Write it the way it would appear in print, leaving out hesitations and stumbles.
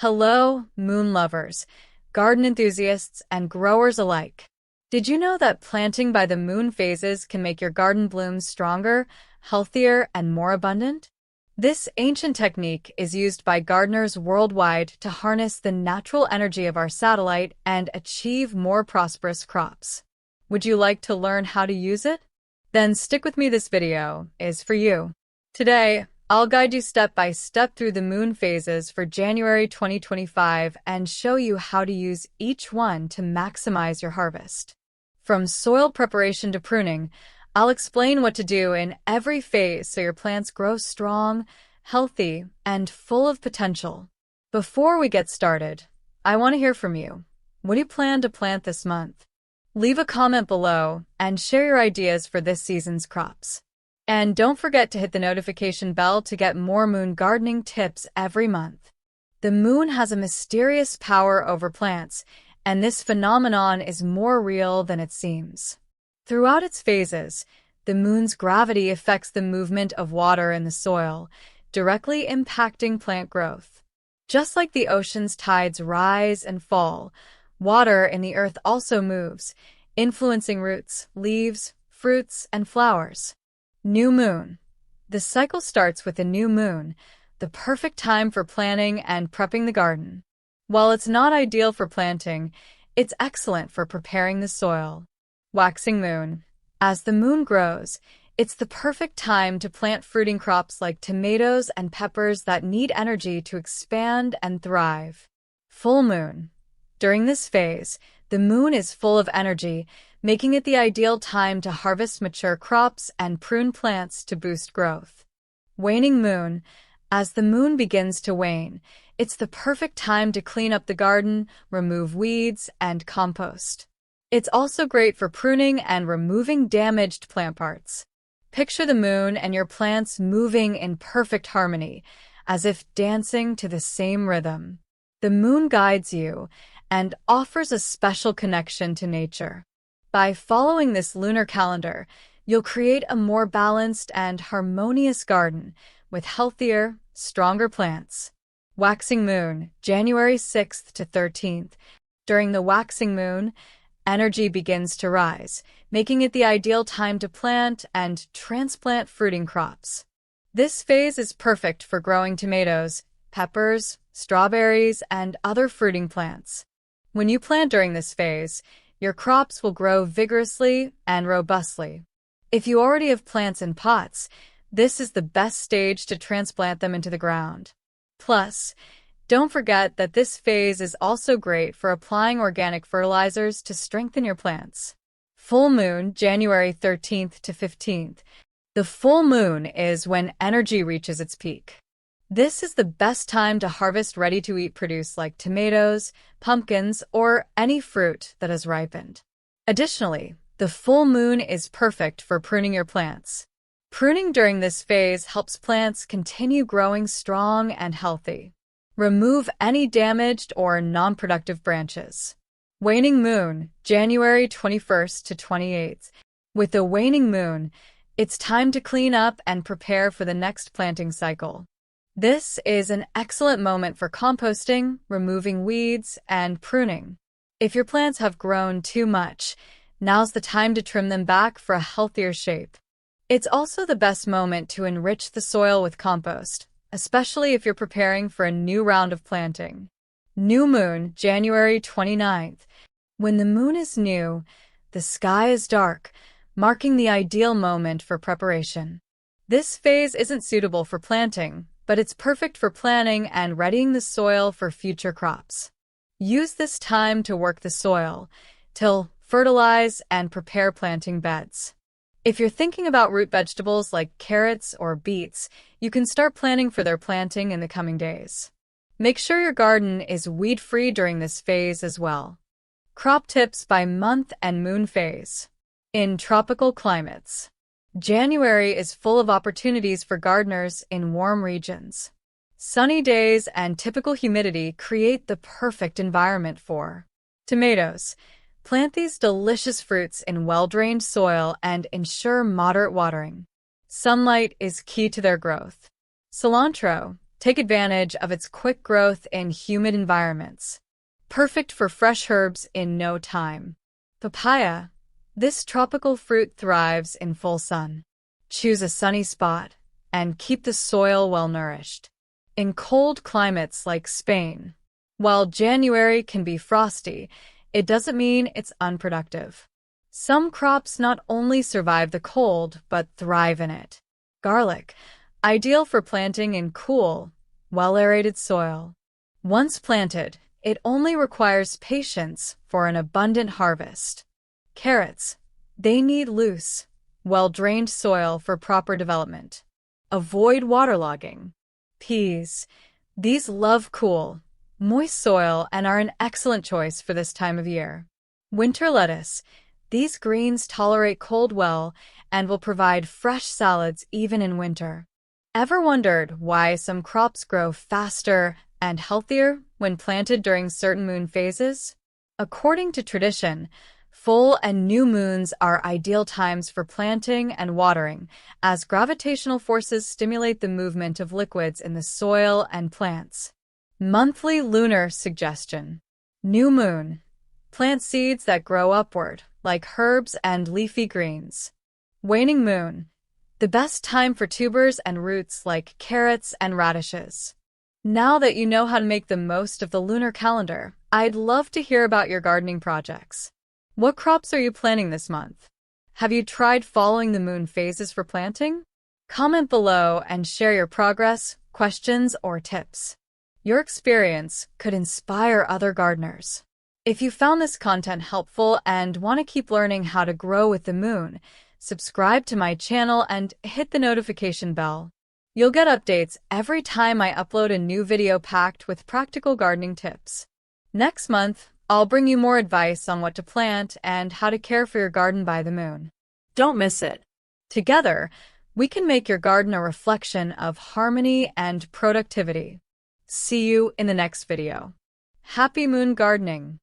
Hello, moon lovers, garden enthusiasts, and growers alike. Did you know that planting by the moon phases can make your garden blooms stronger, healthier, and more abundant? This ancient technique is used by gardeners worldwide to harness the natural energy of our satellite and achieve more prosperous crops. Would you like to learn how to use it? Then stick with me, this video is for you. Today, I'll guide you step by step through the moon phases for January 2025 and show you how to use each one to maximize your harvest. From soil preparation to pruning, I'll explain what to do in every phase so your plants grow strong, healthy, and full of potential. Before we get started, I want to hear from you. What do you plan to plant this month? Leave a comment below and share your ideas for this season's crops. And don't forget to hit the notification bell to get more moon gardening tips every month. The moon has a mysterious power over plants, and this phenomenon is more real than it seems. Throughout its phases, the moon's gravity affects the movement of water in the soil, directly impacting plant growth. Just like the ocean's tides rise and fall, water in the earth also moves, influencing roots, leaves, fruits, and flowers. New moon. The cycle starts with a new moon, the perfect time for planting and prepping the garden. While it's not ideal for planting, it's excellent for preparing the soil. Waxing moon. As the moon grows, it's the perfect time to plant fruiting crops like tomatoes and peppers that need energy to expand and thrive. Full moon. During this phase, the moon is full of energy, making it the ideal time to harvest mature crops and prune plants to boost growth. Waning moon. As the moon begins to wane, it's the perfect time to clean up the garden, remove weeds, and compost. It's also great for pruning and removing damaged plant parts. Picture the moon and your plants moving in perfect harmony, as if dancing to the same rhythm. The moon guides you and offers a special connection to nature. By following this lunar calendar, you'll create a more balanced and harmonious garden with healthier, stronger plants. Waxing moon, January 6th to 13th. During the waxing moon, energy begins to rise, making it the ideal time to plant and transplant fruiting crops. This phase is perfect for growing tomatoes, peppers, strawberries, and other fruiting plants. When you plant during this phase, your crops will grow vigorously and robustly. If you already have plants in pots, this is the best stage to transplant them into the ground. Plus, don't forget that this phase is also great for applying organic fertilizers to strengthen your plants. Full moon, January 13th to 15th. The full moon is when energy reaches its peak. This is the best time to harvest ready-to-eat produce like tomatoes, pumpkins, or any fruit that has ripened. Additionally, the full moon is perfect for pruning your plants. Pruning during this phase helps plants continue growing strong and healthy. Remove any damaged or non-productive branches. Waning moon, January 21st to 28th. With the waning moon, it's time to clean up and prepare for the next planting cycle. This is an excellent moment for composting, removing weeds, and pruning. If your plants have grown too much, now's the time to trim them back for a healthier shape. It's also the best moment to enrich the soil with compost, especially if you're preparing for a new round of planting. New moon, January 29th. When the moon is new, the sky is dark, marking the ideal moment for preparation. This phase isn't suitable for planting, but it's perfect for planning and readying the soil for future crops. Use this time to work the soil, till, fertilize, and prepare planting beds. If you're thinking about root vegetables like carrots or beets, you can start planning for their planting in the coming days. Make sure your garden is weed-free during this phase as well. Crop tips by month and moon phase. In tropical climates, January is full of opportunities for gardeners in warm regions. Sunny days and typical humidity create the perfect environment for tomatoes. Plant these delicious fruits in well-drained soil and ensure moderate watering. Sunlight is key to their growth. Cilantro. Take advantage of its quick growth in humid environments. Perfect for fresh herbs in no time. Papaya. This tropical fruit thrives in full sun. Choose a sunny spot and keep the soil well nourished. In cold climates like Spain, while January can be frosty, it doesn't mean it's unproductive. Some crops not only survive the cold, but thrive in it. Garlic, ideal for planting in cool, well-aerated soil. Once planted, it only requires patience for an abundant harvest. Carrots, they need loose, well-drained soil for proper development. Avoid waterlogging. Peas, these love cool, moist soil and are an excellent choice for this time of year. Winter lettuce, these greens tolerate cold well and will provide fresh salads even in winter. Ever wondered why some crops grow faster and healthier when planted during certain moon phases? According to tradition, full and new moons are ideal times for planting and watering, as gravitational forces stimulate the movement of liquids in the soil and plants. Monthly lunar suggestion. New moon. Plant seeds that grow upward, like herbs and leafy greens. Waning moon. The best time for tubers and roots like carrots and radishes. Now that you know how to make the most of the lunar calendar, I'd love to hear about your gardening projects. What crops are you planting this month? Have you tried following the moon phases for planting? Comment below and share your progress, questions, or tips. Your experience could inspire other gardeners. If you found this content helpful and want to keep learning how to grow with the moon, subscribe to my channel and hit the notification bell. You'll get updates every time I upload a new video packed with practical gardening tips. Next month, I'll bring you more advice on what to plant and how to care for your garden by the moon. Don't miss it. Together, we can make your garden a reflection of harmony and productivity. See you in the next video. Happy moon gardening!